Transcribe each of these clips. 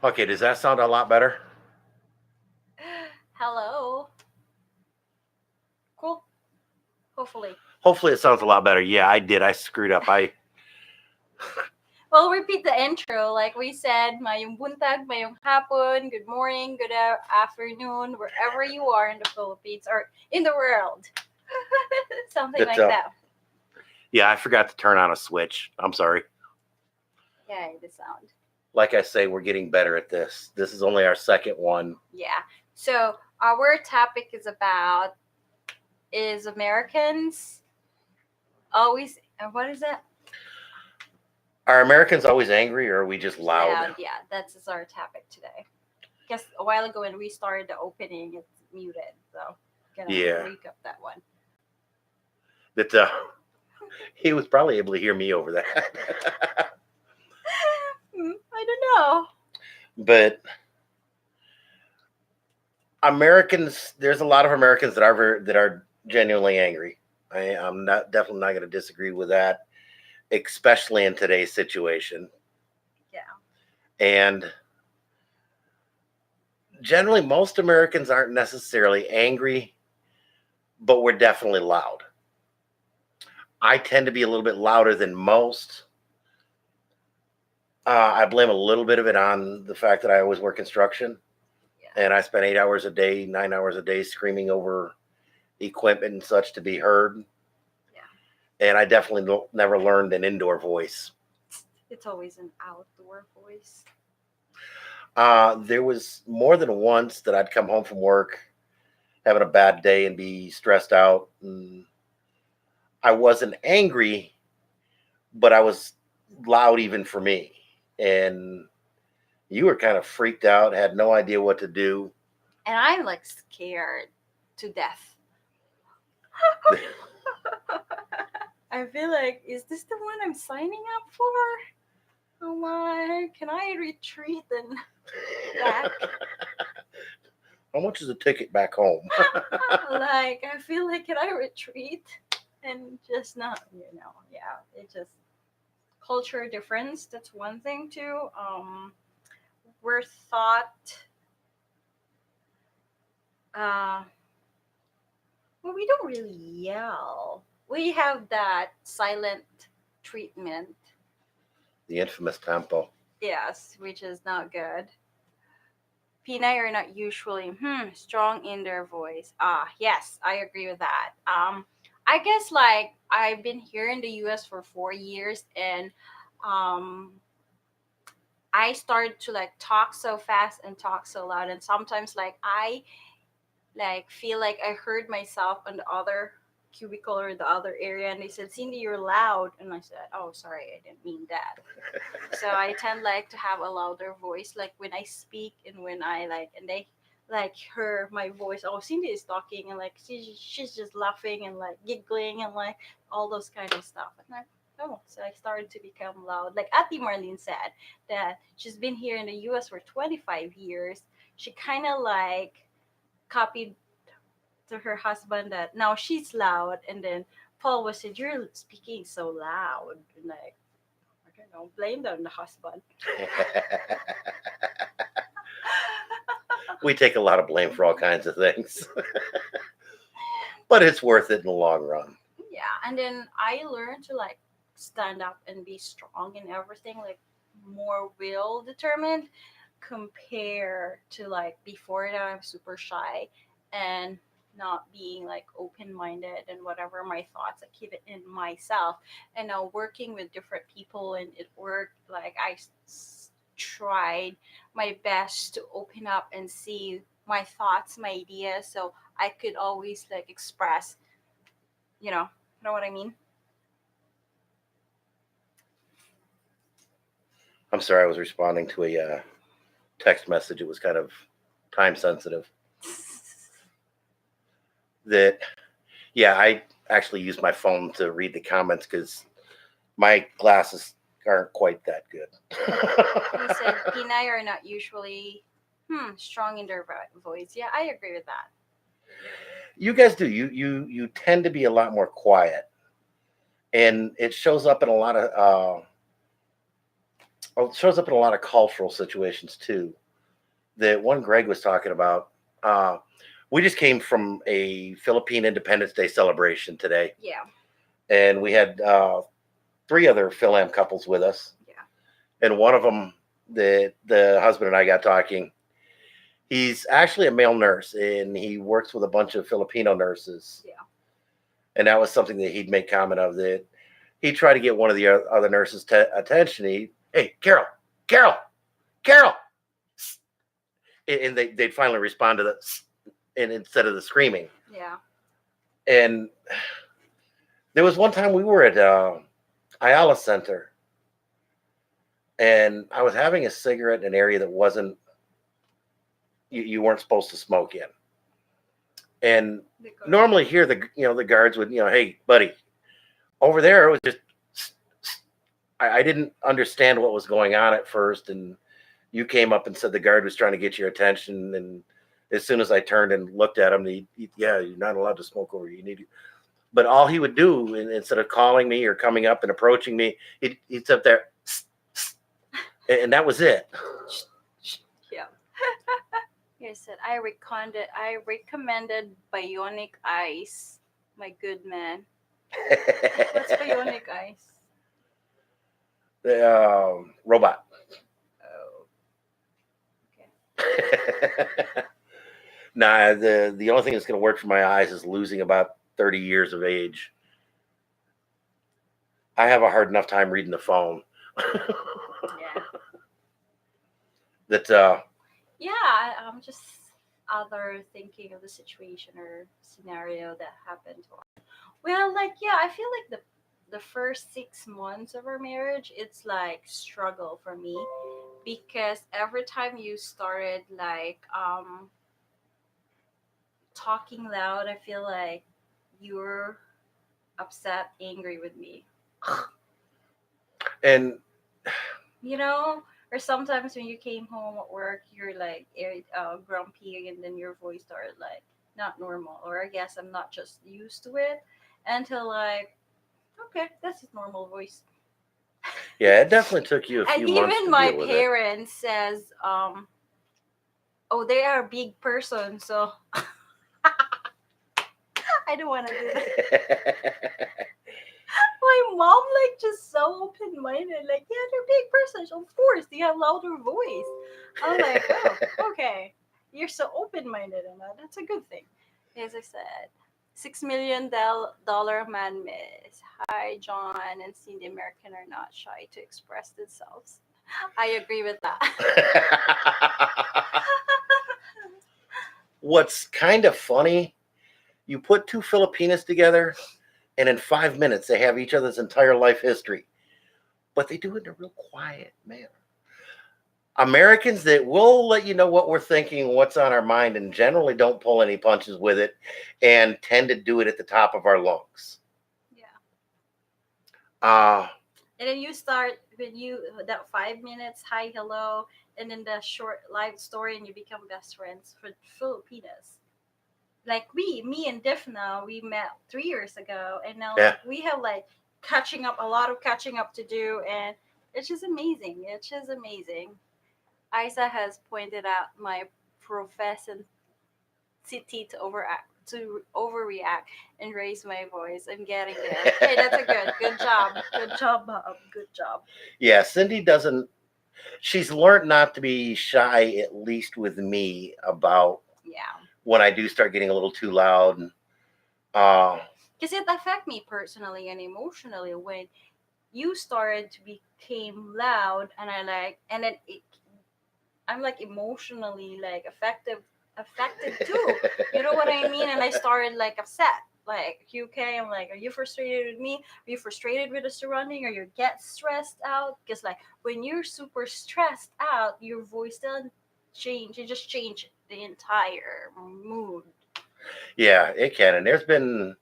Okay, does that sound a lot better? Hello. Cool. Hopefully. Hopefully it sounds a lot better. Yeah, I did. I screwed up. Well, repeat the intro. Like we said, mayong buntag, mayong hapon, good morning, good afternoon, wherever you are in the Philippines or in the world. Something That like that. yeah, I forgot to turn on a switch. I'm sorry. Yeah, the sound. Like I say, we're getting better at this. This is only our second one. Yeah. So our topic is Americans always, what is that? Are Americans always angry or are we just loud? Loud. Yeah, that's is our topic today. Guess a while ago when we started the opening, it's muted. So gonna Yeah. recap that one. That he was probably able to hear me over that. I don't know. But Americans, there's a lot of Americans that are genuinely angry. I'm not definitely not going to disagree with that, especially in today's situation. Yeah. And generally, most Americans aren't necessarily angry, but we're definitely loud. I tend to be a little bit louder than most. I blame a little bit of it on the fact that I always work construction, Yeah. and I spend 8 hours a day, 9 hours a day screaming over equipment and such to be heard. Yeah. And I definitely never learned an indoor voice. It's always an outdoor voice. There was more than once that I'd come home from work having a bad day and be stressed out. And I wasn't angry, but I was loud even for me. And you were kind of freaked out, had no idea what to do. And I'm like scared to death. I feel like, is this the one I'm signing up for? Oh my, can I retreat and back? How much is a ticket back home? Like, I feel like, can I retreat and just not, yeah, it just, culture difference, that's one thing too. We're thought, uh, well, we don't really yell. We have that silent treatment. The infamous tempo. Yes, which is not good. Pinay are not usually strong in their voice. Yes, I agree with that. I guess like I've been here in the US for 4 years, and um I started to like talk so fast and talk so loud, and sometimes like I like feel like I heard myself on the other cubicle or the other area, and they said, Cindy, you're loud, and I said, oh, sorry, I didn't mean that. So I tend like to have a louder voice, like when I speak and when I like, and they like hear my voice. Oh, Cindy is talking, and like she's just laughing and like giggling and like all those kind of stuff. And I, oh, so I started to become loud. Like Ati Marlene said that she's been here in the U.S. for 25 years. She kind of like copied to her husband that now she's loud, and then Paul was said, you're speaking so loud, and like, I don't know, blame it on the husband. We take a lot of blame for all kinds of things, but it's worth it in the long run. Yeah, and then I learned to like stand up and be strong in everything, like more will determined compare to like before that I'm super shy and not being like open minded, and whatever my thoughts I keep it in myself. And now working with different people and it worked, like tried my best to open up and see my thoughts, my ideas, so I could always like express, you know what I mean. I'm sorry, I was responding to a text message. It was kind of time sensitive. That yeah, I actually use my phone to read the comments because my glasses aren't quite that good. He said Pinay are not usually strong in their voice. Yeah, I agree with that. You guys do. You tend to be a lot more quiet, and it shows up in it shows up in a lot of cultural situations too. The one Greg was talking about. Uh, we just came from a Philippine Independence Day celebration today, Yeah. and we had three other fil-am couples with us, Yeah. and one of them, the husband and I got talking. He's actually a male nurse, and he works with a bunch of Filipino nurses, Yeah. and that was something that he'd make comment of, that he'd try to get one of the other nurses' attention. Hey, Carol, Carol, Carol, and they'd finally respond to the, and instead of the screaming. Yeah. And there was one time we were at Ayala Center, and I was having a cigarette in an area that wasn't, you weren't supposed to smoke in. And normally here the guards would, hey buddy, over there it was just, I didn't understand what was going on at first, and you came up and said the guard was trying to get your attention, and as soon as I turned and looked at him, yeah, you're not allowed to smoke over here. You need to. But all he would do, instead of calling me or coming up and approaching me, he'd sit there, and that was it. Yeah. He said, I recommended bionic ice, my good man. What's bionic ice? The robot. Oh, okay. Nah, the only thing that's going to work for my eyes is losing about 30 years of age. I have a hard enough time reading the phone. Yeah. That Yeah, I'm just other thinking of the situation or scenario that happened to us. Well, like yeah, I feel like the first 6 months of our marriage, it's like struggle for me because every time you started like talking loud, I feel like you're upset, angry with me. and You know, or sometimes when you came home at work, you're like grumpy, and then your voice started like not normal. Or I guess I'm not just used to it until like, okay, that's his normal voice. yeah, it definitely took you a And few months even to my deal with it. parents says, oh, they are a big person, so I don't want to do that. My mom like just so open minded, like yeah, they're big persons, of course they have louder voice. I'm like, oh, okay, you're so open minded, and that's a good thing. As I said, $6 million man miss. Hi, John and Cindy American are not shy to express themselves. I agree with that. What's kind of funny, you put two Filipinas together, and in 5 minutes they have each other's entire life history, but they do it in a real quiet manner. Americans, that will let you know what we're thinking, what's on our mind, and generally don't pull any punches with it, and tend to do it at the top of our lungs. Yeah. Uh, And then you start when you that 5 minutes, hi, hello, and then the short life story, and you become best friends for Filipinas. Like me and Diffna, we met 3 years ago, and now yeah, like we have like catching up, a lot of catching up to do, and it's just amazing. It's just amazing. Isa has pointed out my propensity to overreact and raise my voice. I'm getting there. Hey, that's a good job. Good job, Bob. Good job. yeah. Cindy doesn't. She's learned not to be shy, at least with me, about Yeah. when I do start getting a little too loud. And uh, Because it affect me personally and emotionally when you started to became loud, and I like, and then I'm like emotionally like affected too. You know what I mean? And I started like upset. Like, okay, I'm like, are you frustrated with me? Are you frustrated with the surrounding? Or you get stressed out? Because like when you're super stressed out, your voice doesn't change. It just change the entire mood. yeah, it can. And And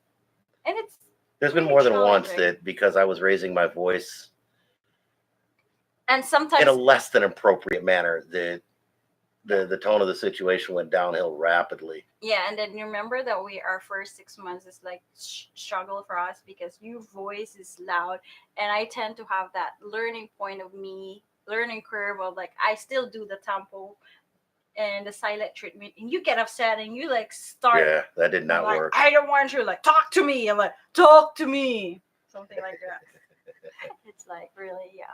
it's there's been really more than once challenging. that, because I was raising my voice And in a sometimes, less than appropriate manner, that the tone of the situation went downhill rapidly. yeah, and then you remember that our first 6 months is like struggle for us because your voice is loud, and I tend to have that learning point of me. learning curve of like I still do the tempo and the silent treatment, and you get upset and you like start Yeah, that did not like work. I don't want you like talk to me. I'm like talk to me, something like that. It's like really, yeah.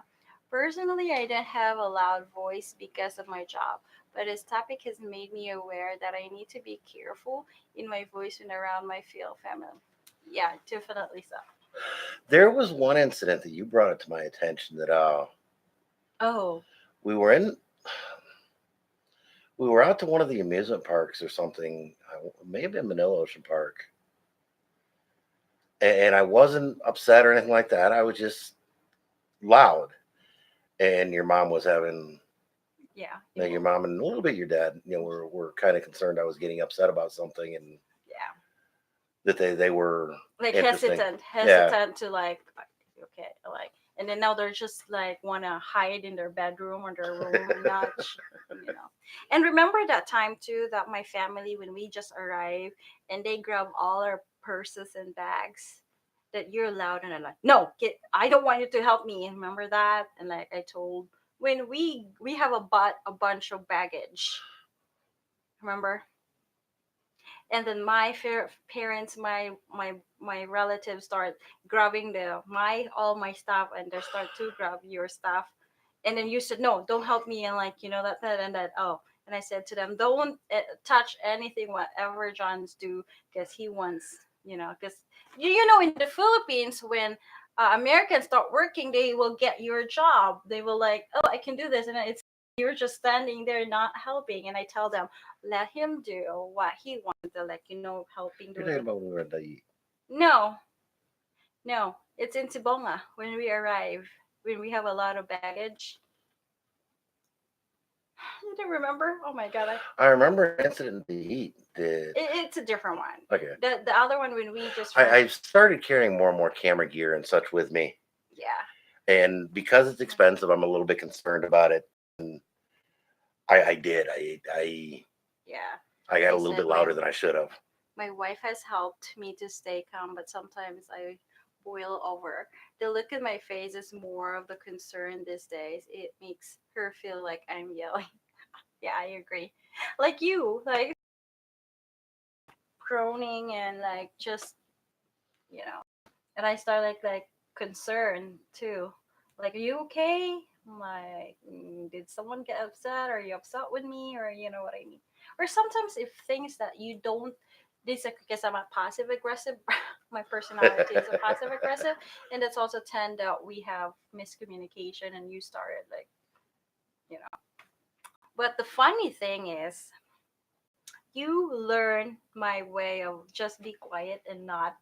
Personally, I don't have a loud voice because of my job, but this topic has made me aware that I need to be careful in my voice when around my field family. Yeah, definitely so. There was one incident that you brought it to my attention that Oh, we were in we were out to one of the amusement parks or something, maybe in Manila Ocean Park, and I wasn't upset or anything like that. I was just loud, and your mom was having. yeah, Your mom and a little bit your dad, were kind of concerned I was getting upset about something, and yeah. that they were Like interesting. Yeah, hesitant to like, okay, like, and then now they're just like wanna hide in their bedroom or their room and not, And remember that time too that my family when we just arrived and they grab all our purses and bags. That you're loud and I'm like, no, get. I don't want you to help me. Remember that? And like I told when we have a bunch of baggage. Remember? And then my parents, my relatives start grabbing the my all my stuff, and they start to grab your stuff, and then you said no, don't help me, and like that and that. Oh, and I said to them, don't touch anything whatever John's do, because he wants, because in the Philippines when Americans start working, they will get your job. They will like, oh, I can do this, and it's you're just standing there not helping. And I tell them, let him do what he wants to, like, helping you're do talking the. about when we were at the. No, no, it's in Tibonga when we arrive, when we have a lot of baggage. You don't remember? Oh my god, I remember an incident in the heat. That it's a different one. okay. The other one when we just I started carrying more and more camera gear and such with me, yeah, and because it's expensive, I'm a little bit concerned about it. And I did. yeah. I Like got I a little said, bit louder than I should have. my wife has helped me to stay calm, but sometimes I boil over. The look in my face is more of the concern these days. It makes her feel like I'm yelling. Yeah, I agree. Like you, like groaning and like just you know. And I start like concerned too. Like, are you okay? I'm like, did someone get upset? Are you upset with me? Or you know what I mean? Or sometimes if things that you don't, this is because I'm a passive aggressive. My personality is a passive aggressive, and that's also tend that we have miscommunication, and you started like you know. But the funny thing is, you learn my way of just be quiet and not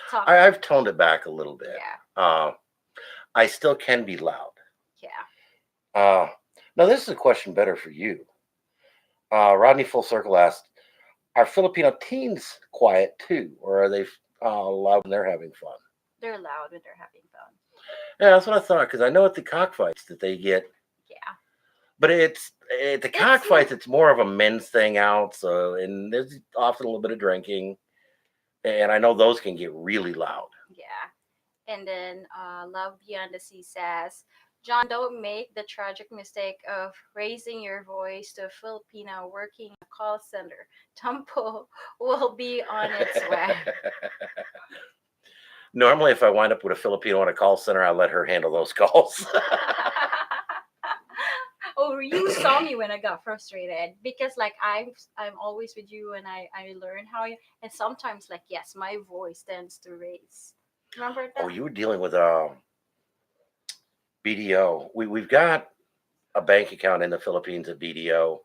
talk. I've toned it back a little bit. Yeah, Uh, I still can be loud. yeah. Uh, Now, this is a question better for you. Rodney Full Circle asked, are Filipino teens quiet too, or are they loud when they're having fun? They're loud when they're having fun. Yeah, that's what I thought, because I know at the cockfights that they get, Yeah. but it's at the It's cockfights, it's more of a men's thing out. So, and there's often a little bit of drinking, and I know those can get really loud. yeah. And then Love Beyond the Sea says, John, don't make the tragic mistake of raising your voice to a Filipino working a call center. Tampo will be on its way. Normally, if I wind up with a Filipino in a call center, I let her handle those calls. Oh, you saw me when I got frustrated because like I'm always with you and I learn how you and sometimes like yes, my voice tends to raise. Remember Oh, that? you were dealing with BDO. We've got a bank account in the Philippines at BDO,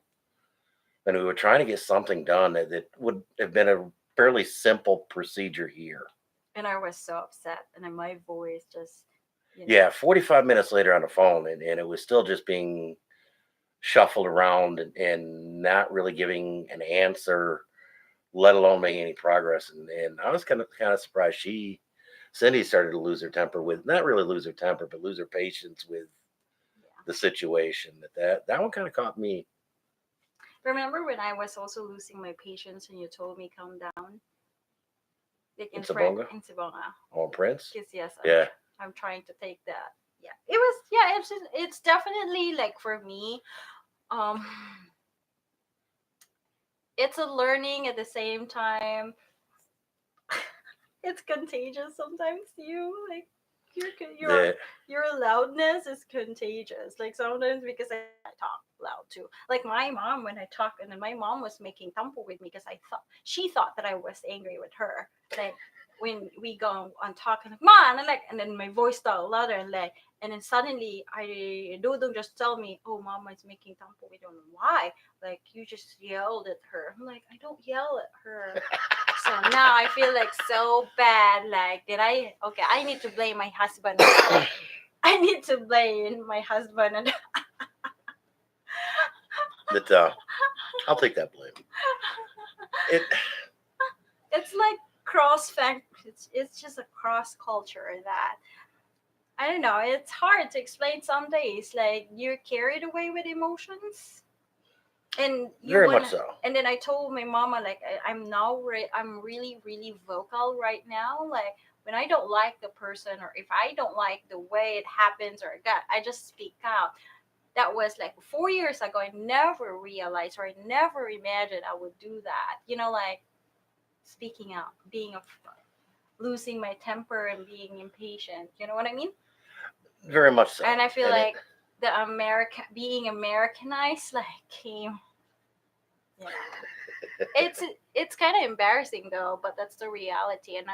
and we were trying to get something done that would have been a fairly simple procedure here. And I was so upset, and then my voice just, Yeah, 45 minutes later on the phone, and it was still just being shuffled around and not really giving an answer, let alone making any progress. And I was kind of surprised. Cindy started to lose her temper with, not really lose her temper, but lose her patience with yeah. the situation. That one kind of caught me. Remember when I was also losing my patience and you told me calm down, like in In front Sabonga in Sibonga? on Prince. Because yes, Yeah. I'm trying to take that. Yeah, it was. Yeah, it's definitely like for me. Um, it's a learning at the same time. It's contagious sometimes too. Like your your That your loudness is contagious. Like sometimes because I talk loud too. Like my mom when I talk, and then my mom was making tampo with me because I thought she thought that I was angry with her. Like when we go on talking, like man, and like, and then my voice got louder, and like, and then suddenly I Dodong just tell me, oh, mama is making tampo. We don't know why. Like you just yelled at her. I'm like, I don't yell at her. So now I feel like so bad. Like, did I? Okay, I need to blame my husband on that. I need to blame my husband. And that I'll take that blame. It it's like cross fact. It's just a cross culture that I don't know. It's hard to explain some days. Like you're carried away with emotions, and you very much want. so. And then I told my mama like I'm now I'm really vocal right now. Like when I don't like the person or if I don't like the way it happens or that, I just speak out. That was like 4 years ago. I never realized or I never imagined I would do that. Like speaking out, being a losing my temper and being impatient. You know what I mean? Very much so. And I feel And it like the being Americanized like came. You know, it's it's kind of embarrassing though, but that's the reality, and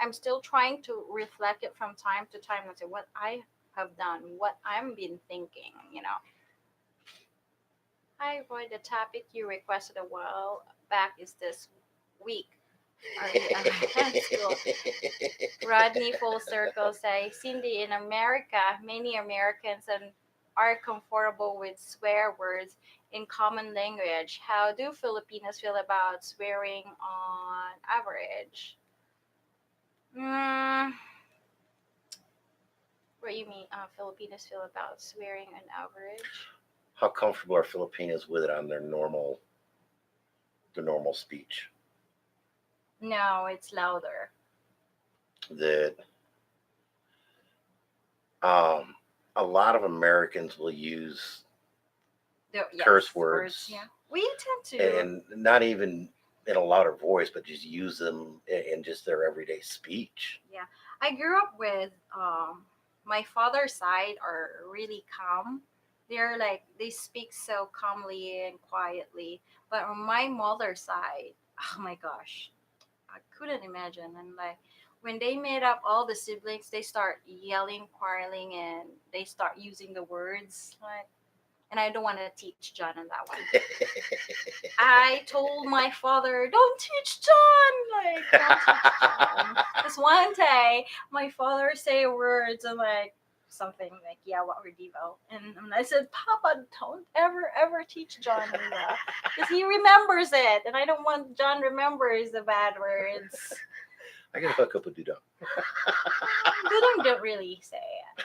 I'm still trying to reflect it from time to time and say what I have done, what I'm been thinking. Hi, Roy. The topic you requested a while back is this week. Are you at school? Rodney Full Circle say, Cindy, in America, many Americans are comfortable with swear words in common language. How do Filipinos feel about swearing on average? Mm, what do you mean? Filipinos feel about swearing on average? how comfortable are Filipinos with it on their normal speech? No, it's louder. That um, a lot of Americans will use curse Yes, words. words Yeah, we tend to. and not even in a louder voice, but just use them in just their everyday speech. Yeah, I grew up with my father's side are really calm. They're like they speak so calmly and quietly. But on my mother's side, oh my gosh, I couldn't imagine. And like when they made up all the siblings, they start yelling, quarreling, and they start using the words like. And I don't want to teach John on that one. I told my father, "Don't teach John." Like, don't teach John. Because one day, my father say words and like something like, "Yeah, what were Devo?" And I said, "Papa, don't ever teach John on that, because he remembers it, and I don't want John remembers the bad words." I gotta hook up with Dudon. They don't really say it.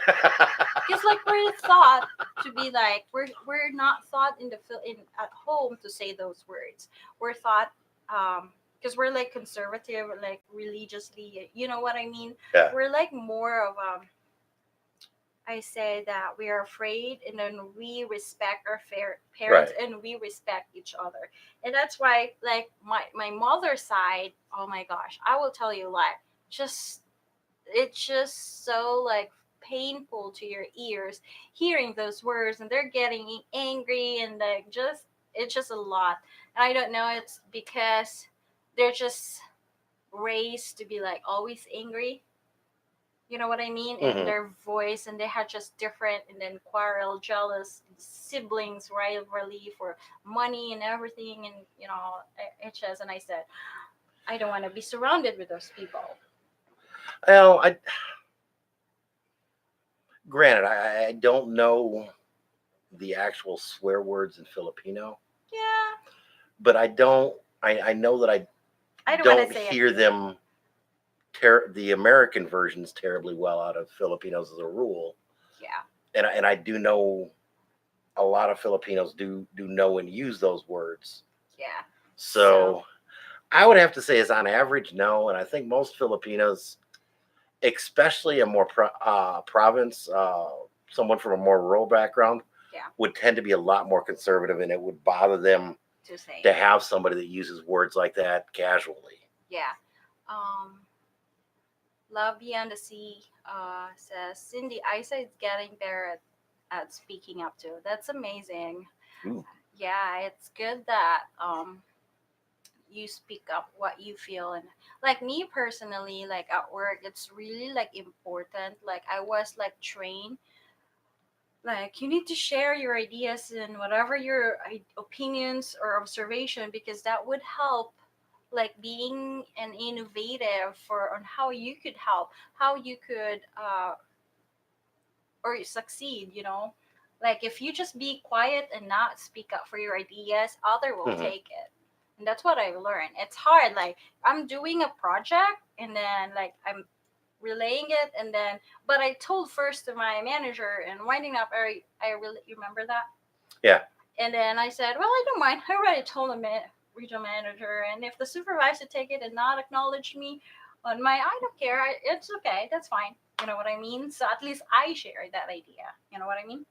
Because like we're thought to be like we're not thought in at home to say those words. We're thought because we're like conservative, like religiously. You know what I mean? Yeah, We're like more of I say that we are afraid, and then we respect our parents, right. and we respect each other, and that's why like my mother's side. Oh my gosh, I will tell you like just it's just so like painful to your ears hearing those words, and they're getting angry and like just it's just a lot. And I don't know, it's because they're just raised to be like always angry. You know what I mean? And Hmm. their voice, and they had just different, and then quarrel, jealous, siblings, rivalry for money and everything. And it's just, and I said, I don't want to be surrounded with those people. Well, granted, I don't know the actual swear words in Filipino, Yeah, but I know that I I don't want to don't say it hear either. them the American versions terribly well out of Filipinos as a rule, Yeah. and I do know a lot of Filipinos do know and use those words. Yeah. So So I would have to say, is on average, no, and I think most Filipinos, especially a more province someone from a more rural background Yeah, would tend to be a lot more conservative, and it would bother them to say. to have somebody that uses words like that casually. Yeah. Um, Love Beyond the Sea says Cindy Isa is getting better at speaking up too. That's amazing. Ooh. Yeah, it's good that you speak up what you feel. And like me personally, like at work, it's really like important. Like I was like trained, like you need to share your ideas and whatever your opinions or observation, because that would help like being an innovative for on how you could help, how you could or succeed, you know. Like if you just be quiet and not speak up for your ideas, other will Hmm. take it. And that's what I learned. It's hard. Like I'm doing a project and then like I'm relaying it, and then but I told first to my manager and winding up, I really, you remember that? Yeah. And then I said, well, I don't mind. I already told the regional manager, and if the supervisor take it and not acknowledge me on my, I don't care. It's okay. That's fine. You know what I mean? So at least I shared that idea. You know what I mean?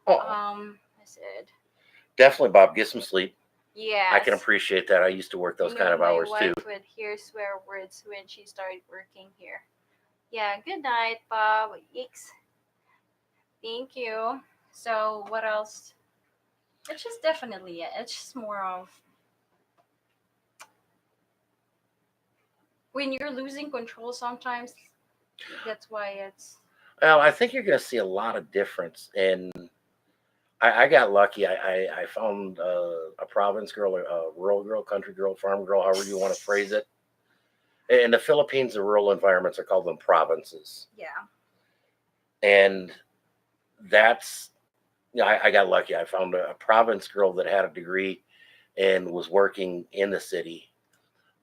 Oh, I said, definitely, Bob. Get some sleep. I can yes. appreciate that. I used to work I those kind know of my hours too. wife would hear swear words when she started working here. Yeah, good night, Bob. Yikes. Thank you. So, what else? It's just definitely it. It's just more of when you're losing control sometimes. That's why it's. Well, I think you're going to see a lot of difference. And I got lucky. I found a province girl, a rural girl, country girl, farm girl, however you want to phrase it. In the Philippines, the rural environments are called them provinces. Yeah. And that's, I got lucky. I found a province girl that had a degree and was working in the city.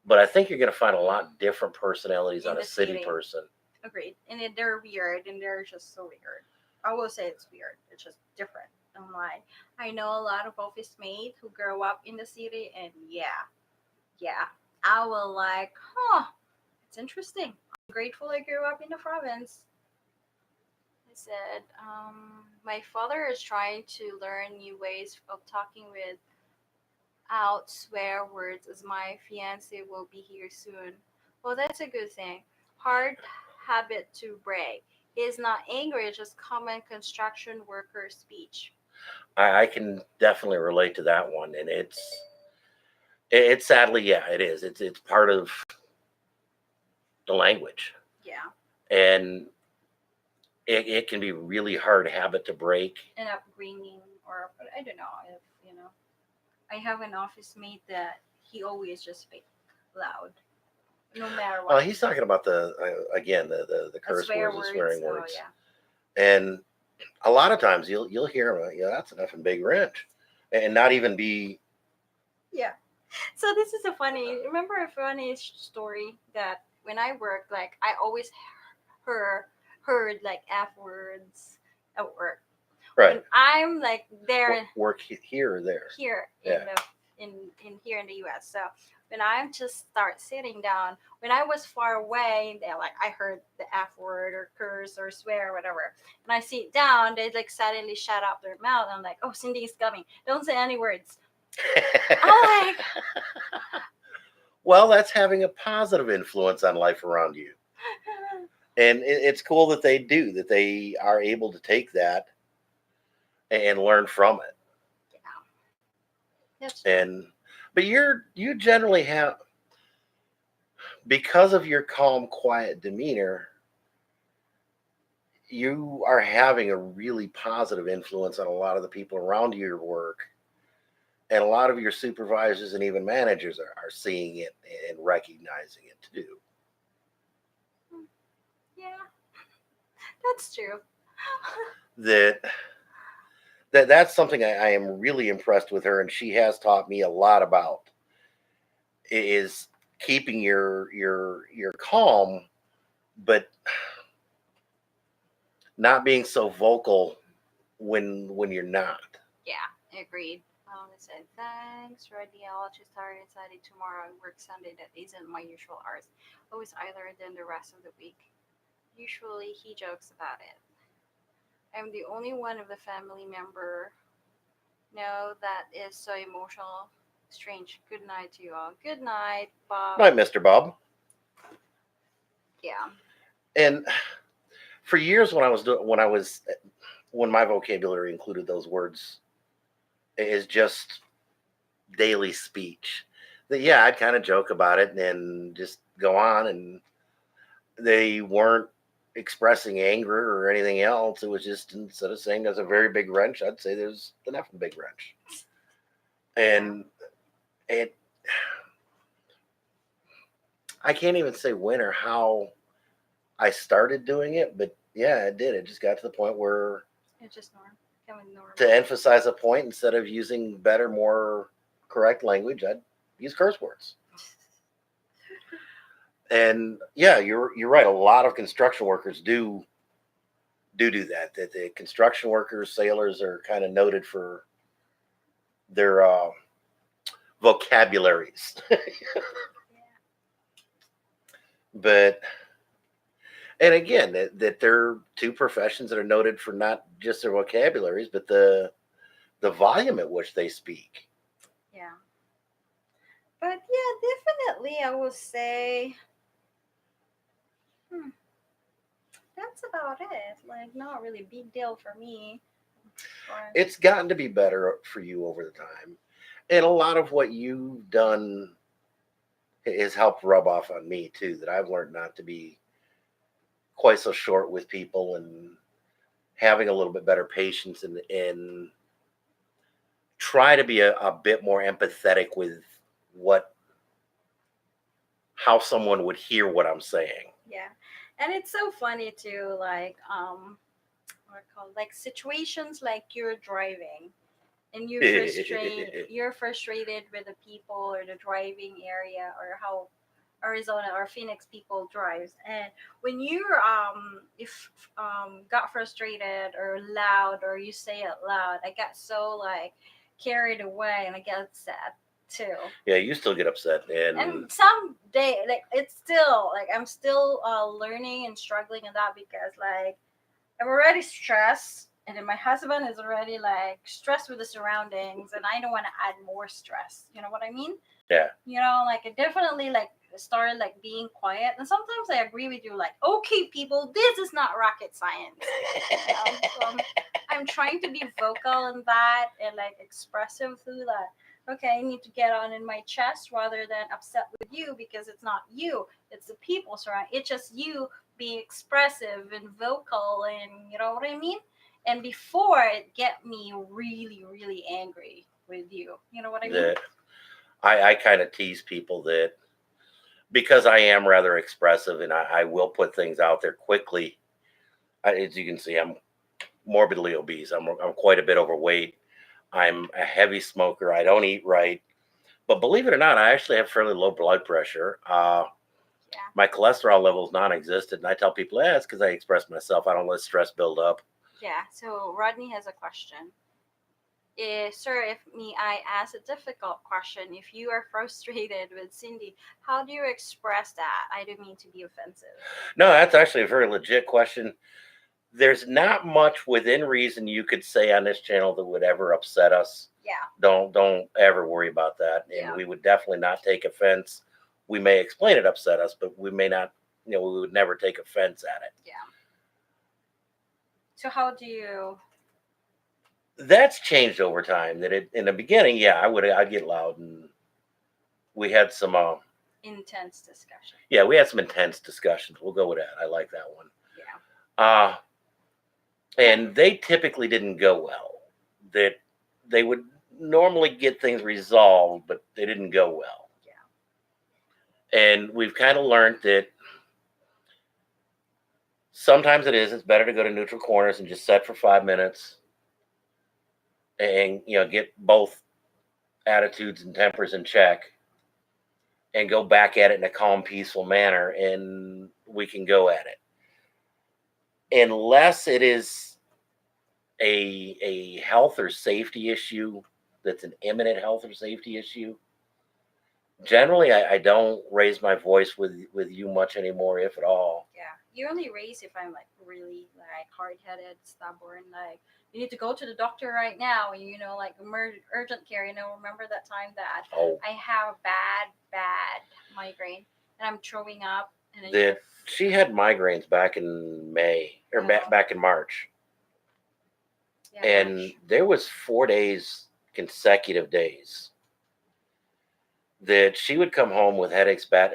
But I think you're going to find a lot different personalities In on a the city city. person. Agreed. And they're weird, and they're just so weird. I will say it's weird. It's just different. I'm like, I know a lot of office mates who grow up in the city, and yeah, yeah. I will like, huh, it's interesting. I'm grateful I grew up in the province. I said, my father is trying to learn new ways of talking without swear words as my fiance will be here soon. Well, that's a good thing. Hard habit to break. He is not angry, it's just common construction worker speech. I can definitely relate to that one. And it's sadly, yeah, it is. It's part of the language. Yeah. And it can be really hard habit to break. And upbringing, or I don't know if, you know. I have an office mate that he always just speak loud, no matter what. He's talking about the again the A curse swear words, the words. swearing Oh, words, yeah. and a lot of times you'll hear him. Yeah, that's an effing big wrench, and not even be. Yeah. So this is a funny. Remember a funny story that when I worked, like I always heard heard like f words at work. Right. When I'm like there Work here or there. here in Yeah. the in here in the U.S. So when I just start sitting down, when I was far away, they like I heard the f word or curse or swear or whatever, and I sit down, they like suddenly shut up their mouth. I'm like, oh, Cindy's coming. Don't say any words. I'm like, Well, that's having a positive influence on life around you, and it's cool that they do that. They are able to take that and learn from it. yeah, that's true. And but you generally have, because of your calm, quiet demeanor, you are having a really positive influence on a lot of the people around your work, and a lot of your supervisors and even managers are seeing it and recognizing it too. Hmm, yeah, that's true. that that's something I am really impressed with her, and she has taught me a lot about is keeping your calm, but not being so vocal when you're not. Yeah, agreed. It said, thanks, Rodney. I'll just start excited tomorrow. I work Sunday. That isn't my usual hours. Always either than the rest of the week. Usually he jokes about it. I'm the only one of the family member no, that is so emotional. Strange. Good night to you all. Good night, Bob. Night, Mr. Bob. Yeah. And for years, when my vocabulary included those words, is just daily speech. That yeah, I'd kind of joke about it and just go on, and they weren't expressing anger or anything else. It was just instead of saying there's a very big wrench, I'd say there's an effing big wrench. Yeah. And it, I can't even say when or how I started doing it, but yeah, it did. It just got to the point where It's just becoming to normal. emphasize a point, instead of using better, more correct language, I'd use curse words. And yeah, you're right. A lot of construction workers do that. That the construction workers, sailors are kind of noted for their vocabularies. Yeah. But and again, that they're two professions that are noted for not just their vocabularies, but the volume at which they speak. Yeah. But yeah, definitely, I will say hmm, that's about it. Like, not really big deal for me. Or It's gotten to be better for you over the time, and a lot of what you've done has helped rub off on me too. That I've learned not to be quite so short with people, and having a little bit better patience, and try to be a bit more empathetic with what how someone would hear what I'm saying. yeah, and it's so funny too. Like what called like situations like you're driving and you're frustrated with the people or the driving area or how Arizona or Phoenix people drives. And when you if got frustrated or loud or you say it loud, I got so like carried away and I get upset too. Yeah, you still get upset, and And some day like it's still like I'm still learning and struggling in that because like I'm already stressed, and then my husband is already like stressed with the surroundings, and I don't want to add more stress. You know what I mean? yeah, Like it definitely like started like being quiet, and sometimes I agree with you. Like, okay, people, this is not rocket science. So I'm trying to be vocal in that and like expressive through that. Okay, I need to get on in my chest rather than upset with you because it's not you, it's the people surrounding. It's just you being expressive and vocal, and you know what I mean. And before it get me really, really angry with you. You know what I mean? that I kind of tease people that because I am rather expressive, and I will put things out there quickly. As you can see, I'm morbidly obese. I'm quite a bit overweight. I'm a heavy smoker. I don't eat right. But believe it or not, I actually have fairly low blood pressure. Yeah. My cholesterol level is non-existent, and I tell people, it's because I express myself. I don't let stress build up. Yeah. So Rodney has a question. Sir, if me, I ask a difficult question. If you are frustrated with Cindy, how do you express that? I don't mean to be offensive. No, that's actually a very legit question. There's not much within reason you could say on this channel that would ever upset us. Yeah. Don't ever worry about that, and Yeah. we would definitely not take offense. We may explain it upset us, but we may not. We would never take offense at it. Yeah. So how do you? That's changed over time. That in the beginning, yeah, I'd get loud, and we had some Intense discussion. yeah, we had some intense discussions. We'll go with that. I like that one. Yeah. And they typically didn't go well. That they would normally get things resolved, but they didn't go well. Yeah. And we've kind of learned that sometimes it's better to go to neutral corners and just set for 5 minutes, and get both attitudes and tempers in check, and go back at it in a calm, peaceful manner, and we can go at it. Unless it is a health or safety issue, that's an imminent health or safety issue, generally I don't raise my voice with you much anymore, if at all. Yeah. you only raise if I'm like really like hard headed, stubborn. Like you need to go to the doctor right now. Like urgent care. Remember that time that Oh, I have bad migraine and I'm throwing up and then that she had migraines back in May or yeah, back in March, yeah, and March. there was 4 days, consecutive days, that she would come home with headaches. At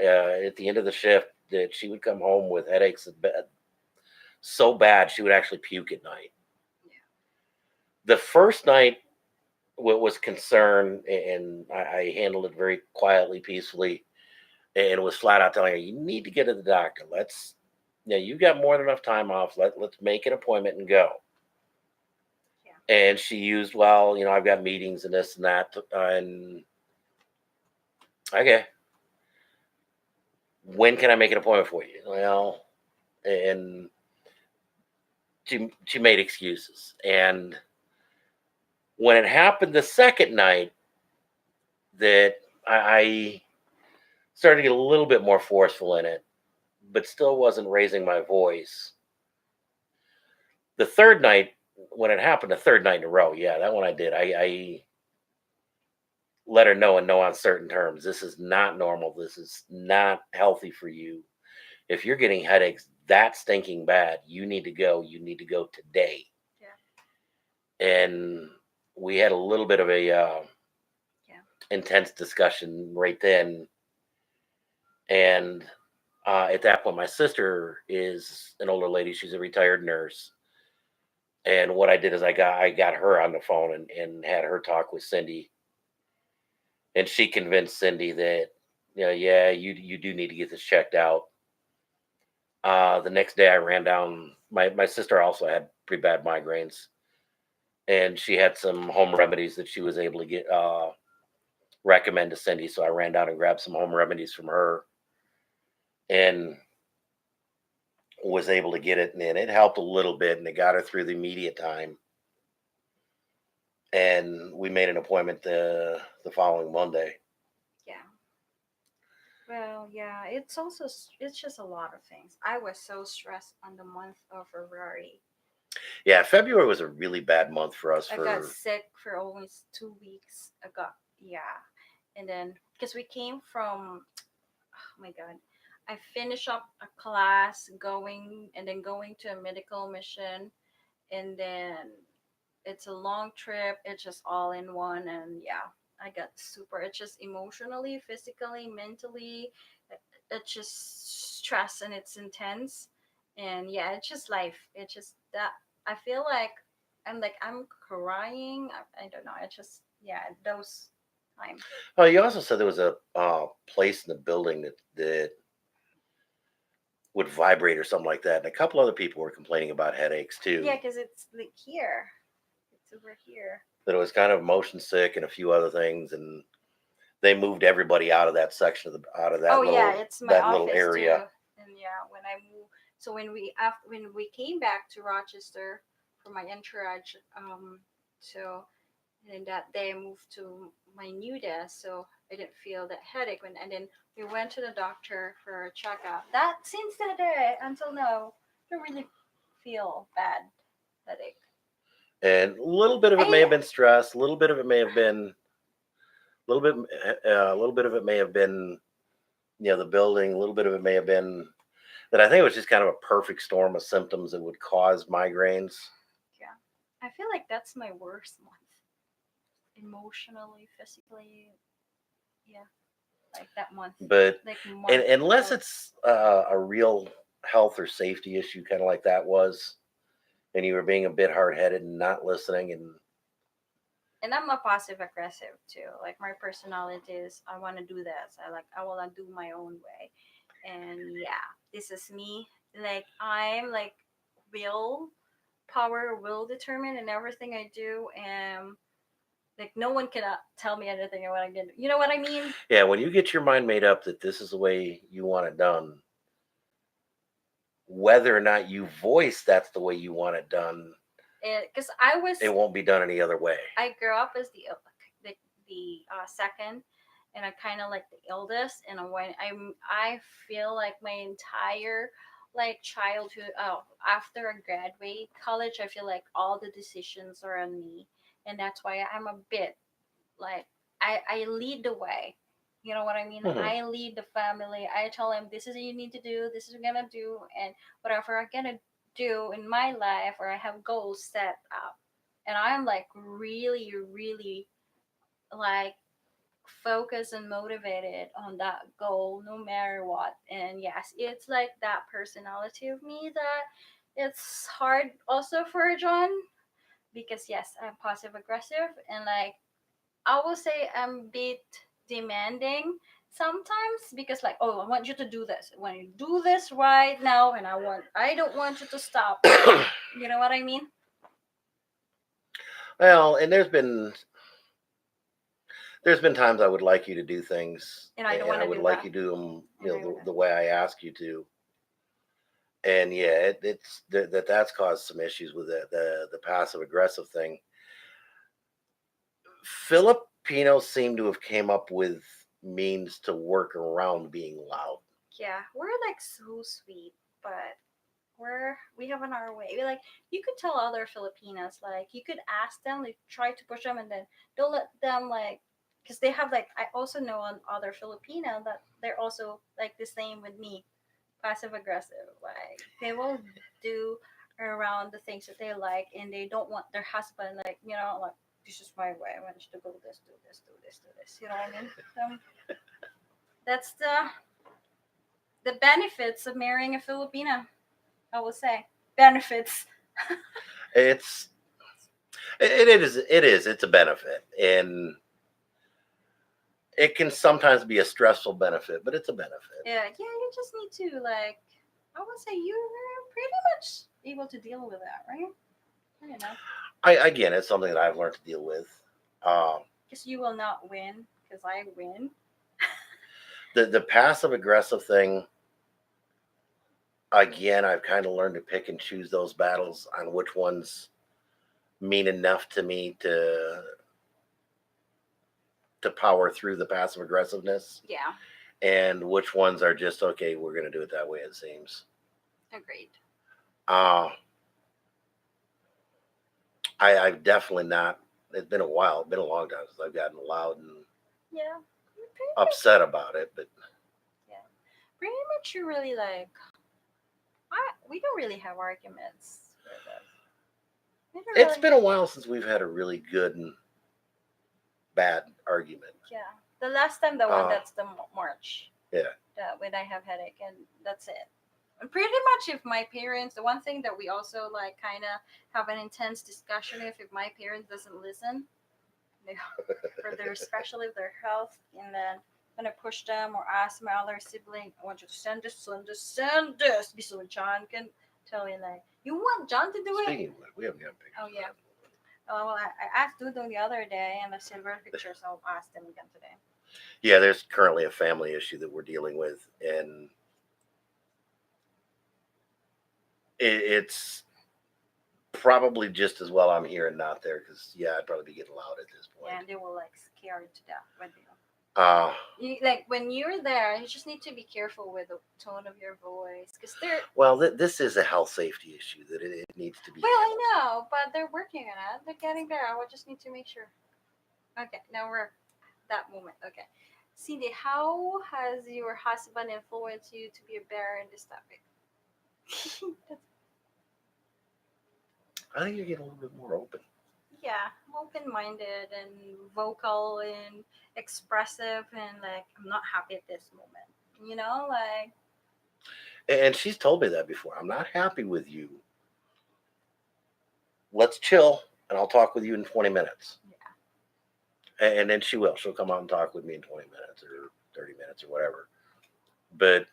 the end of the shift, that she would come home with headaches so bad she would actually puke at night. Yeah, The first night, what was concern, and I handled it very quietly, peacefully, and was flat out telling her, "You need to get to the doctor. You've got more than enough time off. Let's make an appointment and go." yeah, And she used, well, I've got meetings and this and that, and okay, when can I make an appointment for you? Well, and she made excuses, and when it happened the second night, that I started to get a little bit more forceful in it, but still wasn't raising my voice. The third night, when it happened, the third night in a row, yeah, that one I did. I let her know in no uncertain terms, this is not normal. This is not healthy for you. If you're getting headaches that stinking bad, you need to go. You need to go today. yeah, And we had a little bit of a yeah, intense discussion right then. And at that point, my sister is an older lady. She's a retired nurse. And what I did is I got her on the phone and had her talk with Cindy, and she convinced Cindy that, yeah, you do need to get this checked out. The next day, I ran down. My sister also had pretty bad migraines, and she had some home remedies that she was able to get recommend to Cindy. So I ran down and grabbed some home remedies from her, and was able to get it, and it helped a little bit, and it got her through the immediate time. And we made an appointment the following Monday. yeah. Well, yeah, it's just a lot of things. I was so stressed on the month of February. Yeah, February was a really bad month for us I got for. sick for almost 2 weeks. Yeah, and then because we came from, oh my God, I finished up a class going and then going to a medical mission, and then it's a long trip. It's just all in one, and yeah, I got super. It's just emotionally, physically, mentally. It's just stress and it's intense, and yeah, it's just life. It's just that I feel like I'm crying. I don't know. It's just yeah, those time. Oh, you also said there was a place in the building that would vibrate or something like that, and a couple other people were complaining about headaches Yeah, too. because it's like here. It's over here. That it was kind of motion sick and a few other things, and they moved everybody out of that section out of Oh that yeah, little it's my that little office too. area. And yeah, when I moved, so when we came back to Rochester for my entourage, so and then that day I moved to my new desk, so I didn't feel that headache. And then we went to the doctor for a checkup. That since that day until now, I don't really feel bad headache. And a little bit of it may I have been stress. A little bit of it may have been a little bit of it may have been, the building. A little bit of it may have been that I think it was just kind of a perfect storm of symptoms that would cause migraines. yeah, I feel like that's my worst month, emotionally, physically. Yeah, like that month, But like and March unless of. it's a real health or safety issue, kind of like that was, and you were being a bit hard headed and not listening, and And I'm a passive aggressive too. Like my personality is, I want to do this. I want to do my own way. And yeah, this is me. Like I'm like will power, will determine in everything I do, and like no one can tell me anything I want to get. You know what I mean? yeah, when you get your mind made up that this is the way you want it done, whether or not you voice that's the way you want it done, Because I was, it won't be done any other way. I grew up as the second, and I kind of like the eldest. And when I feel like my entire like childhood. Oh, after I graduate college, I feel like all the decisions are on me, and that's why I'm a bit like I lead the way. You know what I mean? Hmm. I lead the family. I tell them this is what you need to do, this is what I'm gonna do, and whatever I'm gonna do in my life, or I have goals set up. And I'm like really, really like focused and motivated on that goal no matter what. And yes, it's like that personality of me that it's hard also for John, because yes, I'm passive aggressive, and like I will say I'm a bit demanding sometimes, because like, oh, I want you to do this. When you do this right now, and I don't want you to stop. You know what I mean? Well, and there's been times I would like you to do things, And I don't and want I to would do like that. you to do them, And I the way I ask you to. And yeah, that's caused some issues with the passive aggressive thing. Filipinos seem to have came up with means to work around being loud. yeah, we're like so sweet, but we have on our way. Like you could tell other Filipinas, like you could ask them, like try to push them, and then don't let them like, because they have like I also know on other Filipino that they're also like the same with me, passive aggressive. Like they will do around the things that they like, and they don't want their husband like like this is my way. I want you to go this, do this, do this, do this. You know what I mean? That's the benefits of marrying a Filipina. I would say benefits. It's it's a benefit, and it can sometimes be a stressful benefit, but it's a benefit. Yeah, yeah. You just need to like. I would say you're pretty much able to deal with that, right? I don't know, I Again, it's something that I've learned to deal with. Um, because you will not win, because I win. the passive aggressive thing, again, I've kind of learned to pick and choose those battles on which ones mean enough to me to power through the passive aggressiveness, Yeah, and which ones are just okay. We're going to do it that way. It seems. agreed. Uh, I've definitely not. It's been a while. It's been a long time since I've gotten loud and Yeah, pretty much. upset about it. But Yeah, pretty much. You really like. We don't really have arguments with us. We don't it's really. been a while since we've had a really good and bad argument. Yeah, the last time the one Uh, that's the March yeah. that when I have headache, and that's it. And pretty much, if my parents, the one thing that we also like kind of have an intense discussion if my parents doesn't listen, they, for their especially their health, and then I'm gonna push them or ask my other sibling, I want you to send this, so John can tell me like, you want John to do it? Speaking of which, we haven't gotten Oh pictures of yeah. that. Well, I asked Dudo the other day, and I silver pictures. I'll ask them again today. Yeah, there's currently a family issue that we're dealing with, and it's probably just as well I'm here and not there because yeah, I'd probably be getting loud at this Yeah, point. and they were like scared to death when they Uh, like when you're there, you just need to be careful with the tone of your voice, because they're well, this is a health safety issue that it needs to be well, I handled. know, but they're working on it. They're getting there. I would just need to make sure. Okay, now we're that moment. Okay, Cindy, how has your husband influenced you to be a better in this topic? I think you're getting a little bit more open, Yeah, I'm open-minded and vocal and expressive, and like I'm not happy at this moment. Like and she's told me that before. I'm not happy with you. Let's chill, and I'll talk with you in 20 minutes. yeah, And then she will. She'll come out and talk with me in 20 minutes or 30 minutes or whatever. But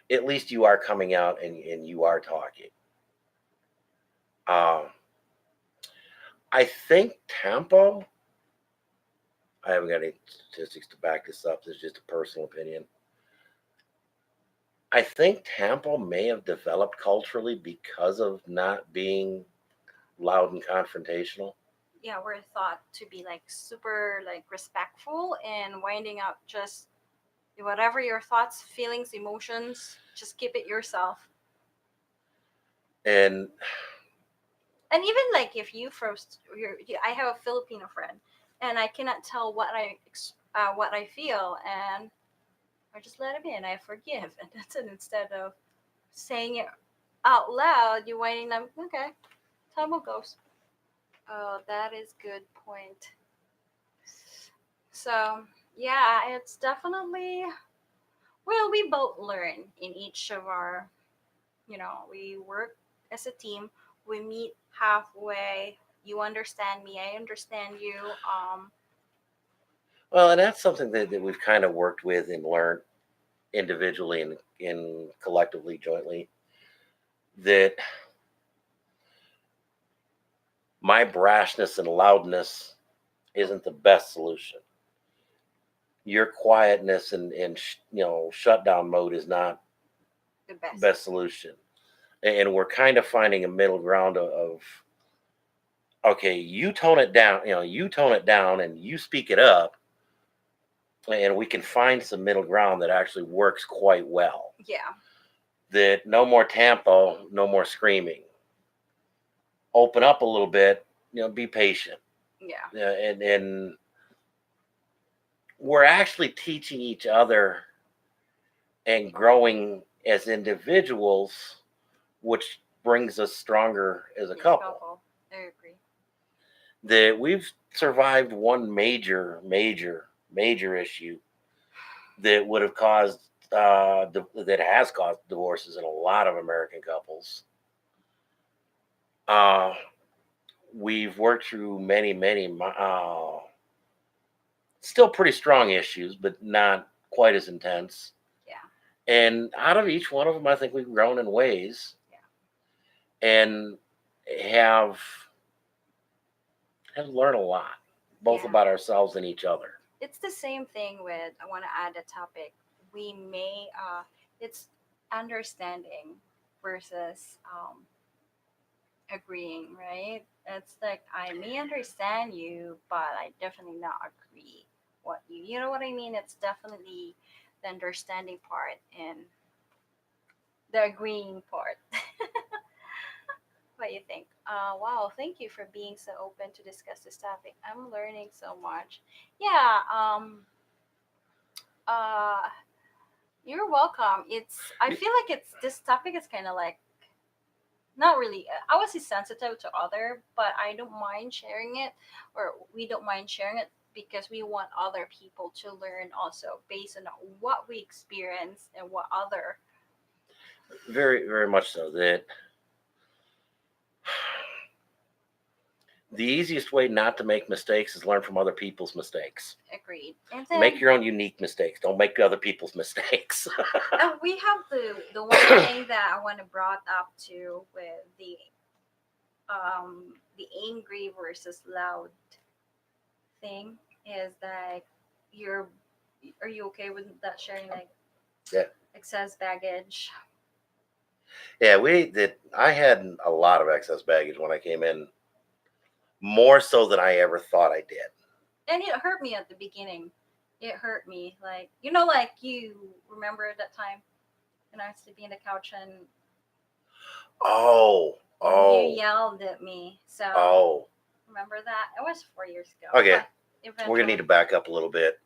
at least you are coming out and you are talking. Um, I think Tampo, I haven't got any statistics to back this up. This is just a personal opinion. I think Tampa may have developed culturally because of not being loud and confrontational. yeah, we're thought to be like super like respectful and winding up just whatever your thoughts, feelings, emotions. Just keep it yourself. And And even like if you first, I have a Filipino friend, and I cannot tell what I feel, and I just let him in. I forgive, and that's it. Instead of saying it out loud, you're waiting them. Okay, time will goes. Oh, that is good point. So yeah, it's definitely, well, we both learn in each of our, we work as a team. We meet halfway. You understand me, I understand you. well, and that's something that we've kind of worked with and learned individually and collectively, jointly. That my brashness and loudness isn't the best solution. Your quietness and shutdown mode is not The the best. best solution. And we're kind of finding a middle ground of okay, you tone it down, you tone it down and you speak it up, and we can find some middle ground that actually works quite well. Yeah, That no more tempo, no more screaming. Open up a little bit, be patient. yeah, And we're actually teaching each other and growing as individuals, which brings us stronger as a as a couple. couple. I agree. That we've survived one major issue that would have caused that has caused divorces in a lot of American couples. Uh, we've worked through many, still pretty strong issues, but not quite as intense. Yeah, And out of each one of them, I think we've grown in ways yeah, and have have learned a lot, both yeah. about ourselves and each other. It's the same thing with, I want to add a topic. We may, it's understanding versus agreeing, right? It's like I may understand you, but I definitely not agree what you know what I mean? It's definitely the understanding part and the agreeing part. What do you think? Wow, thank you for being so open to discuss this topic. I'm learning so much. Yeah, uh, you're welcome. I feel like this topic is kind of like, not really, I was sensitive to other, but I don't mind sharing it, or we don't mind sharing it because we want other people to learn also based on what we experience and what other. Very, very much so. That the easiest way not to make mistakes is learn from other people's mistakes. Agreed. And Make then your own unique mistakes. Don't make other people's mistakes. we have the one thing that I want to brought up to with the angry versus loud thing is that you're are you okay with that sharing, like Yeah, excess baggage? yeah. I had a lot of excess baggage when I came in, more so than I ever thought I did. And it hurt me at the beginning. It hurt me, like, like you remember that time when I was sleeping in the couch Oh, and you oh, yelled at me. So oh. remember that? It was 4 years ago, Okay, but we're gonna need eventually, to back up a little bit.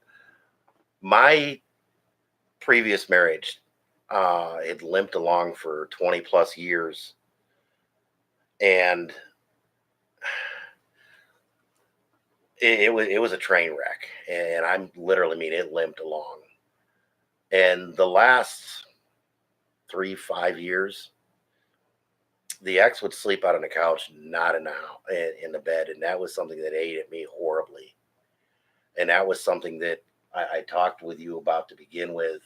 My previous marriage had limped along for 20 plus years, and it was a train wreck, and I literally mean it limped along. And the last 3 5 years, the ex would sleep out on the couch, not in the bed, and that was something that ate at me horribly. And that was something that I talked with you about to begin with.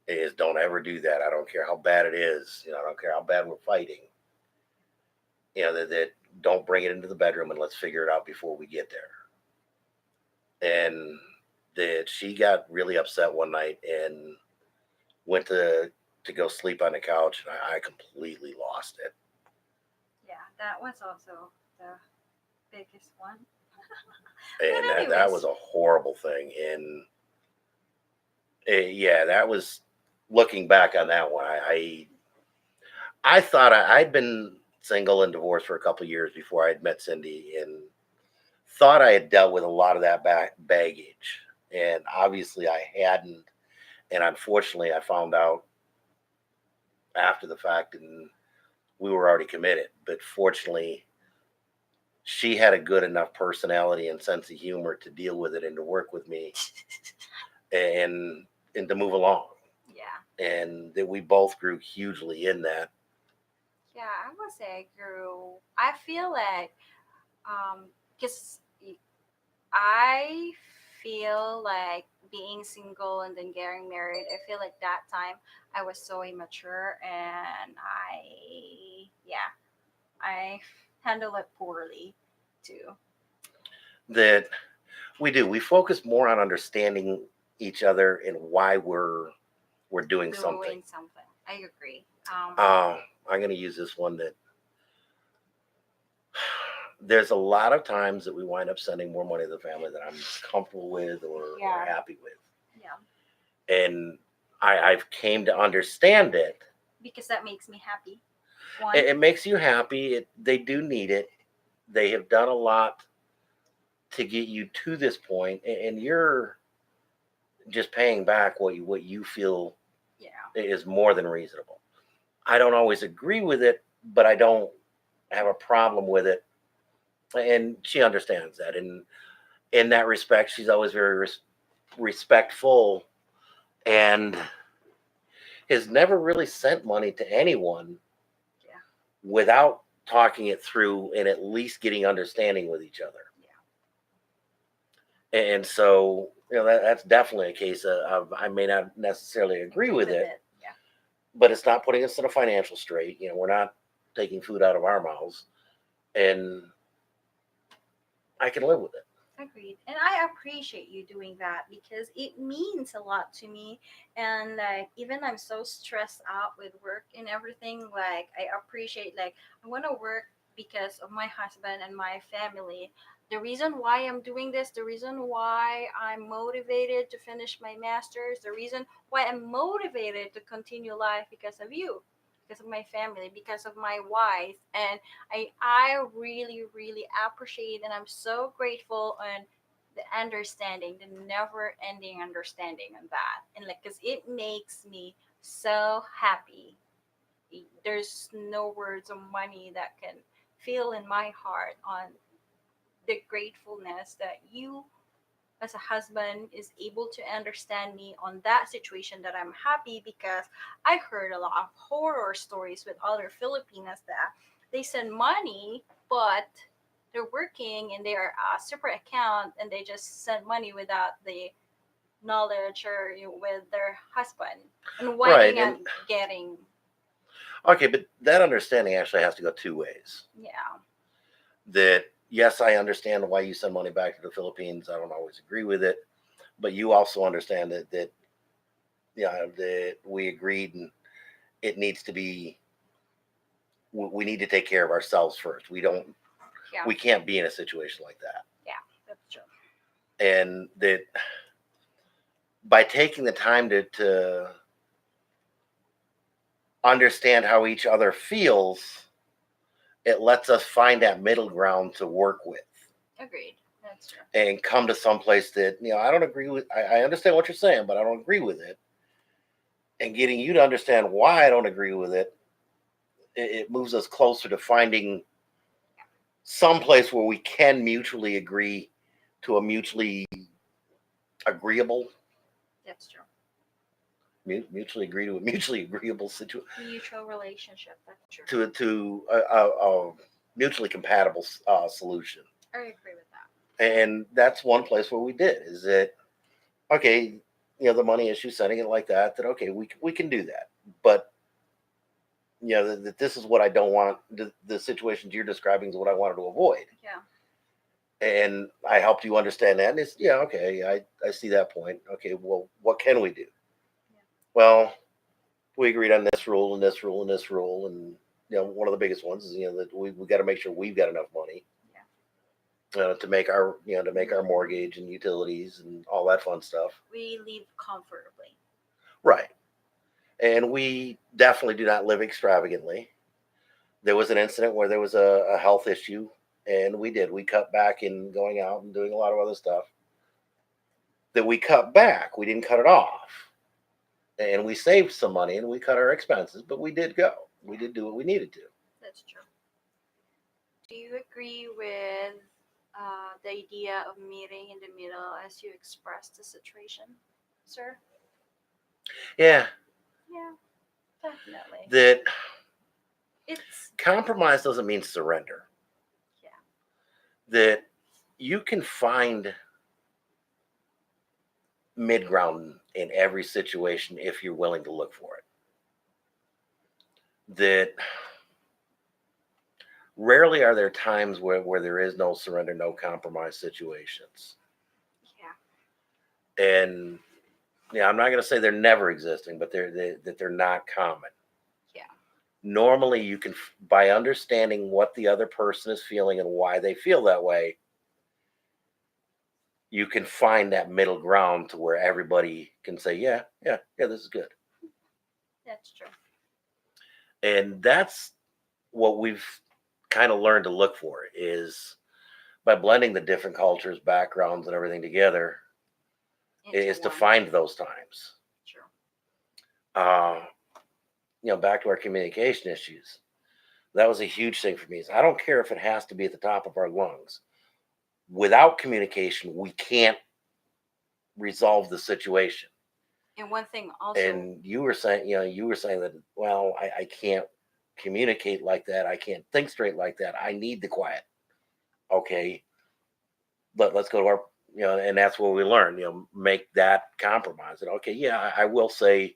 Is don't ever do that. I don't care how bad it is. I don't care how bad we're fighting. That don't bring it into the bedroom and let's figure it out before we get there. And that she got really upset one night and went to go sleep on the couch, and I completely lost it. yeah, that was also the biggest one. But And that was anyways, a horrible thing. And yeah, that was. looking back on that one, I thought I'd been single and divorced for a couple of years before I had met Cindy, and thought I had dealt with a lot of that baggage, and obviously I hadn't. And unfortunately, I found out after the fact, and we were already committed. But fortunately, she had a good enough personality and sense of humor to deal with it and to work with me and and to move along. Yeah. And that we both grew hugely in that. Yeah, I would say I grew. I feel like, because I feel like being single and then getting married, I feel like that time I was so immature and yeah, I handle it poorly too. That we do. We focus more on understanding each other and why we're doing something. Doing something. I agree. I'm going to use this one that there's a lot of times that we wind up sending more money to the family than I'm comfortable with or Yeah. happy with. Yeah. And I've came to understand it. Because that makes me happy. One. It makes you happy. They do need it. They have done a lot to get you to this point, and you're just paying back what you feel Yeah. is more than reasonable. I don't always agree with it, but I don't have a problem with it, and she understands that. And in that respect, she's always very respectful and has never really sent money to anyone Yeah. without talking it through and at least getting understanding with each other. And so, that's definitely a case of I may not necessarily agree with it, Yeah. but it's not putting us in a financial strait. We're not taking food out of our mouths, and I can live with it. Agreed. And I appreciate you doing that because it means a lot to me. And like, even I'm so stressed out with work and everything, like, I appreciate, like, I want to work because of my husband and my family. The reason why I'm doing this, the reason why I'm motivated to finish my master's, the reason why I'm motivated to continue life because of you, because of my family, because of my wife. And I really really appreciate and I'm so grateful and the understanding, the never ending understanding on that. And like, because it makes me so happy. There's no words of money that can feel in my heart on the gratefulness that you as a husband is able to understand me on that situation, that I'm happy because I heard a lot of horror stories with other Filipinas that they send money, but they're working in their separate account and they just send money without the knowledge or, with their husband and Right. winding up And getting. okay, but that understanding actually has to go two ways. Yeah. That yes, I understand why you send money back to the Philippines. I don't always agree with it, but you also understand that that we agreed and it needs to be. We need to take care of ourselves first. Yeah. We can't be in a situation like that. Yeah, that's true. And that by taking the time to understand how each other feels, it lets us find that middle ground to work with Agreed. That's true. and come to some place that, I don't agree with. I understand what you're saying, but I don't agree with it. And getting you to understand why I don't agree with it, it moves us closer to finding some place where we can mutually agree to a mutually agreeable, That's true. mutually agree to a mutually agreeable situation, Mutual relationship. That's true. to a mutually compatible solution. I agree with that. And that's one place where we did is that okay, the money issue, setting it like that. That okay, we can do that, but that this is what I don't want. The situations you're describing is what I wanted to avoid, Yeah. and I helped you understand that. And it's okay, I see that point. Okay, well, what can we do? Yeah. Well, we agreed on this rule and this rule and this rule, and one of the biggest ones is that we got to make sure we've got enough money to make our to make our mortgage and utilities and all that fun stuff. We live comfortably. Right. And we definitely do not live extravagantly. There was an incident where there was a health issue, and we cut back in going out and doing a lot of other stuff. That we cut back, we didn't cut it off, and we saved some money and we cut our expenses, but we did go. We Yeah, did do what we needed to. that's true. Do you agree with the idea of meeting in the middle as you expressed the situation, sir? Yeah, Yeah, definitely. that It's compromise doesn't mean surrender. yeah, That you can find mid ground in every situation if you're willing to look for it. That rarely are there times where there is no surrender, no compromise situations. yeah, And yeah, I'm not going to say they're never existing, but that they're not common. yeah, Normally, you can, by understanding what the other person is feeling and why they feel that way, you can find that middle ground to where everybody can say, yeah, yeah, yeah, this is good. that's true. And that's what we've kind of learned to look for is by blending the different cultures, backgrounds, and everything together, Into is to one. find those times. True. Uh, back to our communication issues. That was a huge thing for me. Is I don't care if it has to be at the top of our lungs. Without communication, we can't resolve the situation. And one thing also, And you were saying that, well, I can't communicate like that. I can't think straight like that. I need the quiet. Okay, let's go to our, and that's where we learn, make that compromise. And okay, yeah, I will say,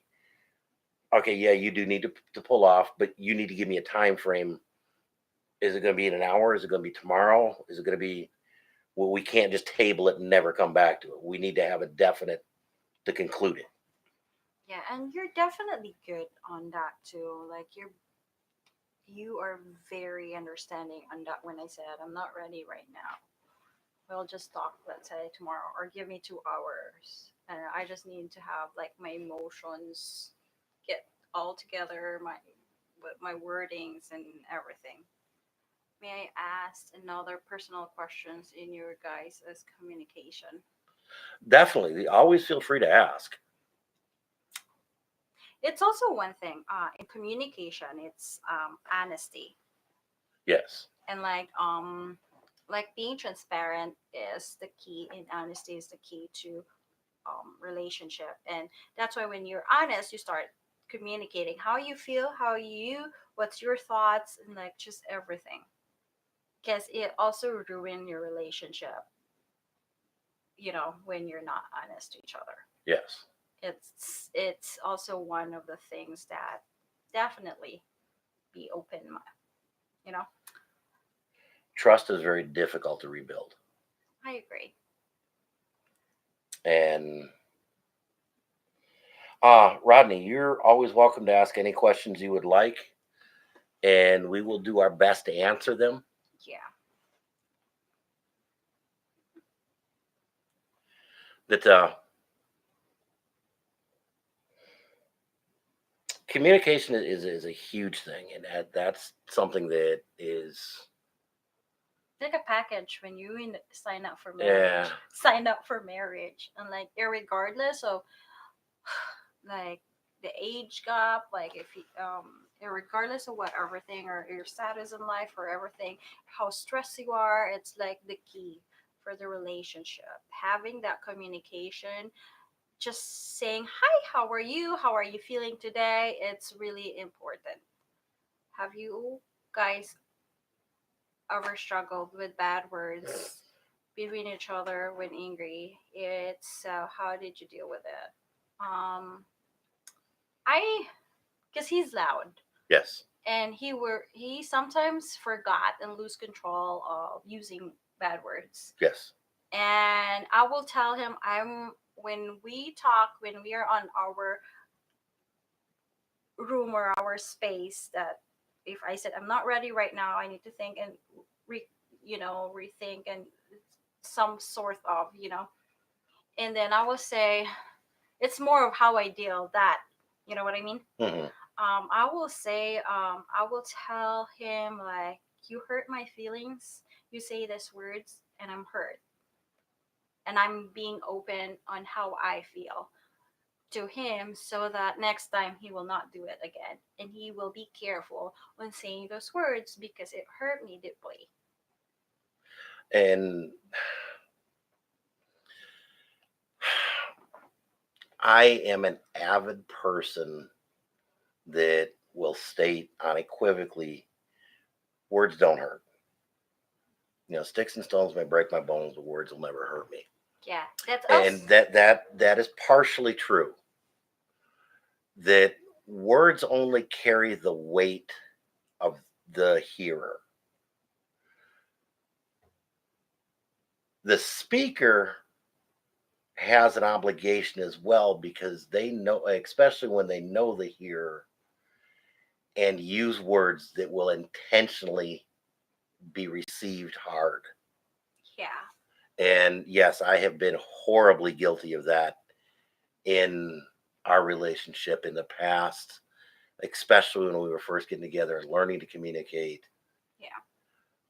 okay, yeah, you do need to pull off, but you need to give me a time frame. Is it going to be in an hour? Is it going to be tomorrow? Is it going to be, well, we can't just table it and never come back to it. We need to have a definite to conclude it. yeah, and you're definitely good on that too. Like you are very understanding on that when I said I'm not ready right now. We'll just talk, let's say tomorrow, or give me 2 hours. And I just need to have like my emotions get all together, my with my wordings and everything. May I ask another personal questions in your guys' as communication? Definitely, always feel free to ask. It's also one thing in communication. It's honesty Yes, and like being transparent is the key, and honesty is the key to relationship. And that's why when you're honest, you start communicating how you feel, what's your thoughts, and like just everything. Because it also ruin your relationship, when you're not honest to each other. yes. It's also one of the things that definitely be open, you know. Trust is very difficult to rebuild. I agree. And Rodney, you're always welcome to ask any questions you would like, and we will do our best to answer them. Yeah. That communication is a huge thing, and that's something that is, Like a package when you sign up for yeah, marriage, sign up for marriage, and like regardless of like the age gap, like if you regardless of what everything or your status in life or everything, how stressed you are, it's like the key for the relationship. Having that communication, just saying hi, how are you feeling today, it's really important. Have you guys ever struggled with bad words between each other when angry? It's how did you deal with it? I because he's loud, yes, and he sometimes forgot and lose control of using bad words. yes, And I will tell him, I'm when we talk, when we are on our room or our space, that if I said I'm not ready right now, I need to think and re, rethink and some sort of. And then I will say it's more of how I deal that, You know what I mean? Hmm. I will say, I will tell him like, you hurt my feelings. You say these words, and I'm hurt, and I'm being open on how I feel to him, so that next time he will not do it again, and he will be careful when saying those words because it hurt me deeply. And I am an avid person that will state unequivocally, words don't hurt. Sticks and stones may break my bones, but words will never hurt me. Yeah, that's And us. that is partially true. That words only carry the weight of the hearer. The speaker has an obligation as well, because they know, especially when they know the hearer, and use words that will intentionally be received hard. Yeah, And yes, I have been horribly guilty of that in our relationship in the past, especially when we were first getting together and learning to communicate, yeah.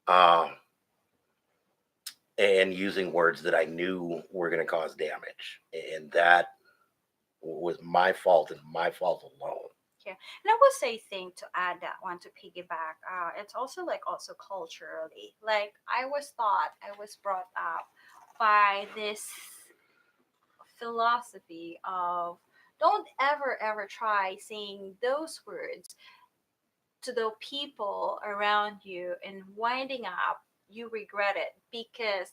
um, and using words that I knew were going to cause damage. And that was my fault, and my fault alone. Yeah, and I will say thing to add that one to piggyback. It's also like also culturally. Like I was taught, I was brought up by this philosophy of don't ever try saying those words to the people around you, and winding up you regret it because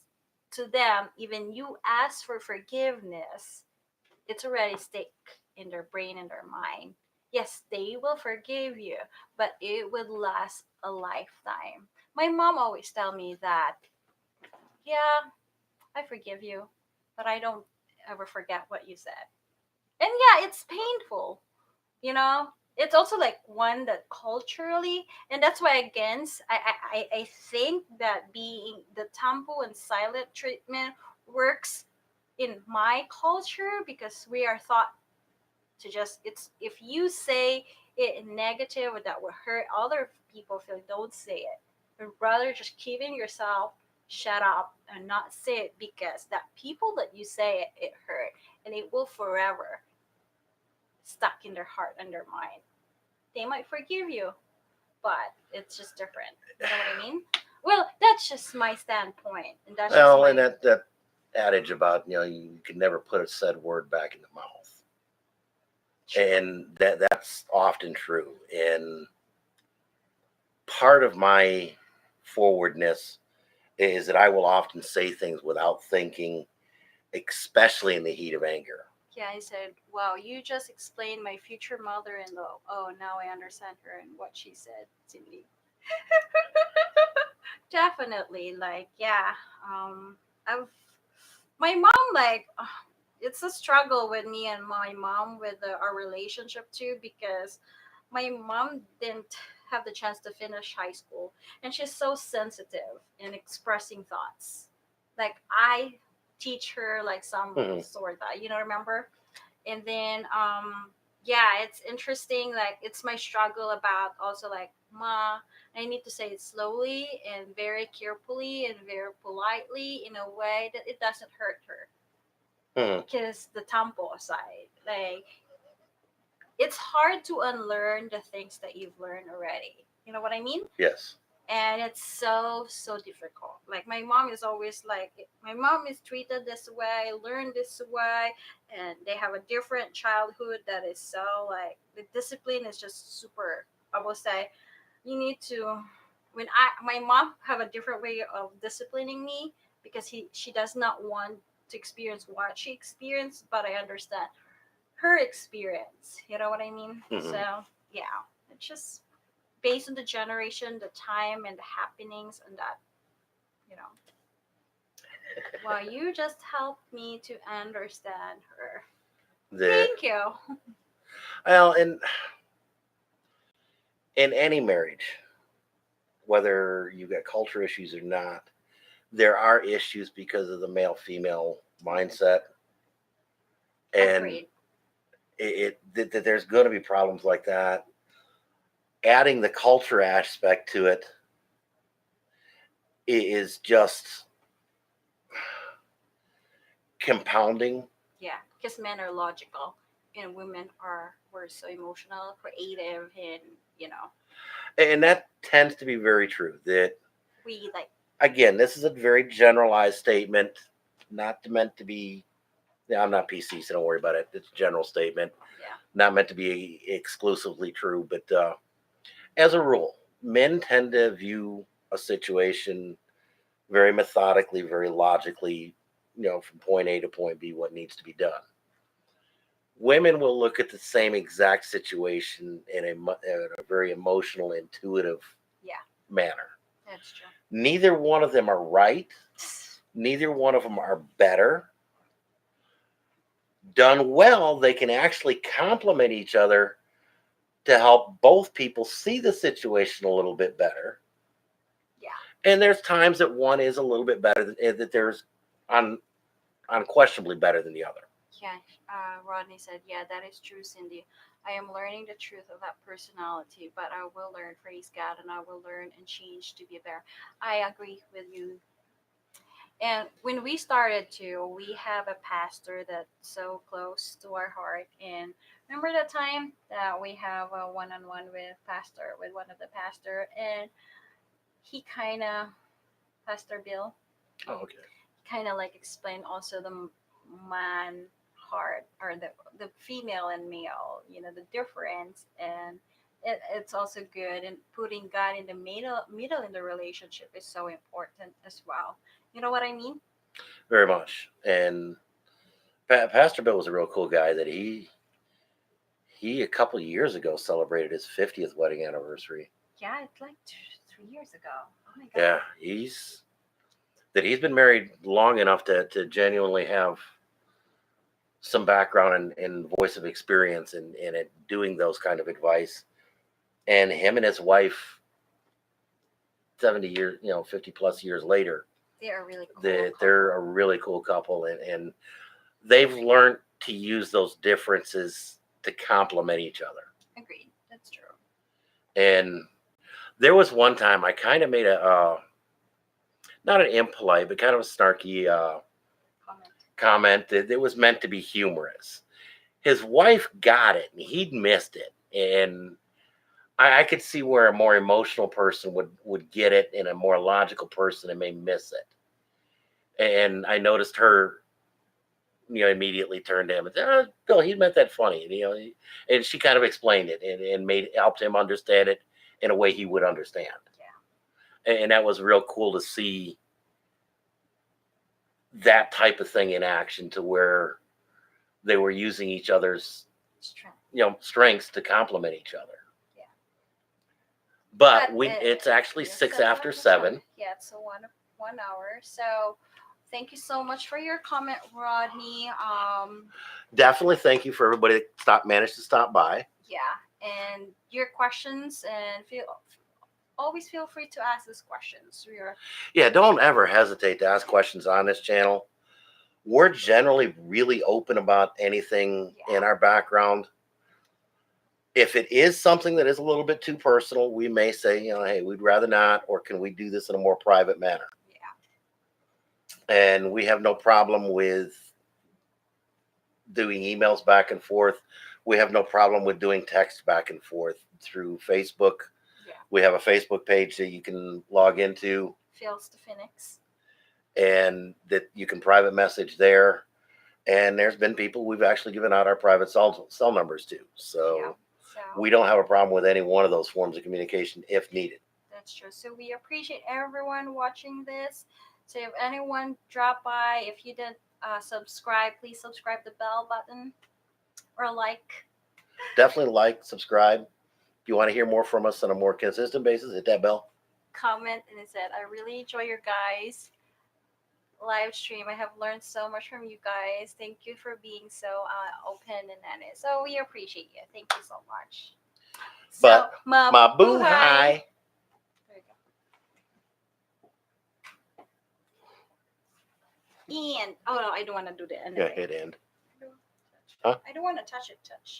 to them even you ask for forgiveness, it's already stick in their brain and their mind. Yes, they will forgive you, but it would last a lifetime. My mom always tell me that, yeah, I forgive you, but I don't ever forget what you said. And yeah, it's painful, you know. It's also like one that culturally, and that's why against I think that being the tempo and silent treatment works in my culture because we are thought to just, it's if you say it in negative or that will hurt other people feel, don't say it, but rather just keeping yourself shut up and not say it, because that people that you say it, it hurt, and it will forever stuck in their heart and their mind. They might forgive you, but it's just different. You know what I mean? Well, that's just my standpoint, and that's just Well, and my that adage about, you can never put a said word back in the mouth, true. and that's often true. And part of my forwardness is that I will often say things without thinking, especially in the heat of anger. Yeah, I said, wow, you just explained my future mother in law. Oh, now I understand her and what she said, Cindy. Definitely, like, yeah. I've, my mom, like, it's a struggle with me and my mom with our relationship too, because my mom didn't have the chance to finish high school, and she's so sensitive in expressing thoughts. Like, I teach her like some Mhm. sort of, remember? And then yeah, it's interesting, like it's my struggle about also like, ma, I need to say it slowly and very carefully and very politely in a way that it doesn't hurt her, Mhm. because the tempo aside, like it's hard to unlearn the things that you've learned already, you know what I mean? Yes. And it's so difficult. Like my mom is always like, my mom is treated this way, learned this way, and they have a different childhood that is so like the discipline is just super. I will say you need to. When my mom have a different way of disciplining me because she does not want to experience what she experienced, but I understand her experience. You know what I mean? Hmm. So yeah, it's just based on the generation, the time, and the happenings, and that, you know. Well, you just helped me to understand her. That, Thank you. well, and in any marriage, whether you got culture issues or not, there are issues because of the male female mindset. And Agreed. that there's going to be problems like that. Adding the culture aspect to it is just compounding. Yeah, because men are logical and women are we're so emotional, creative, and you know And that tends to be very true. That, we like again, this is a very generalized statement, not meant to be. Yeah, I'm not PC, so don't worry about it. It's a general statement, yeah not meant to be exclusively true. But as a rule, men tend to view a situation very methodically, very logically, from point A to point B, what needs to be done. Women will look at the same exact situation in a very emotional, intuitive yeah manner. that's true. Neither one of them are right. Neither one of them are better. Done well, they can actually complement each other to help both people see the situation a little bit better. Yeah. And there's times that one is a little bit better that there's un, unquestionably better than the other. Yeah, Rodney said, yeah, that is true, Cindy. I am learning the truth of that personality, but I will learn, praise God, and I will learn and change to be better. I agree with you. And when we started to, we have a pastor that's so close to our heart. And remember the time that we have a one-on-one with pastor, with one of the pastor, and he kind of, Pastor Bill, Oh, okay. kind of like explain also the man heart or the female and male, the difference, and it's also good, and putting God in the middle in the relationship is so important as well. You know what I mean? Very much. And Pastor Bill was a real cool guy. That he a couple of years ago celebrated his 50th wedding anniversary. Yeah, it's like 3 years ago. Oh my god. Yeah, he's been married long enough to genuinely have some background and voice of experience in it doing those kind of advice. And him and his wife, 70 years, 50 plus years later, They are really cool that they're a couple. really cool couple, and they've learned to use those differences to complement each other. Agreed, that's true. And there was one time I kind of made a not an impolite, but kind of a snarky Comment. comment that was meant to be humorous. His wife got it, and he'd missed it, and I could see where a more emotional person would get it, and a more logical person may miss it. And I noticed her, immediately turned to him and said, "Oh, Bill, he meant that funny," and she kind of explained it and made helped him understand it in a way he would understand. Yeah. And that was real cool to see that type of thing in action, to where they were using each other's Strength. strengths to complement each other. Yeah. But But it's actually yes, 6 after 7. Yeah, it's a 1 hour. So thank you so much for your comment, Rodney. Definitely thank you for everybody that managed to stop by. Yeah, and your questions, and always feel free to ask us questions. Yeah, don't ever hesitate to ask questions on this channel. We're generally really open about anything in our background. If it is something that is a little bit too personal, we may say, hey, we'd rather not, or can we do this in a more private manner? Yeah. And we have no problem with doing emails back and forth. We have no problem with doing text back and forth through Facebook. Yeah. We have a Facebook page that you can log into, Feels to Phoenix. and that you can private message there. And there's been people we've actually given out our private cell numbers to. So Yeah. So we don't have a problem with any one of those forms of communication if needed. that's true. So we appreciate everyone watching this. So if anyone drop by, if you didn't subscribe, please subscribe the bell button or like. Definitely like, subscribe. If you want to hear more from us on a more consistent basis, hit that bell. Comment, and it said, I really enjoy your guys' live stream. I have learned so much from you guys. Thank you for being so open and honest. So we appreciate you. Thank you so much. But So, mabuhay. There you go. And oh no, I don't want to do the ending. Yeah, hit end. Huh? I don't want to touch it. Touch.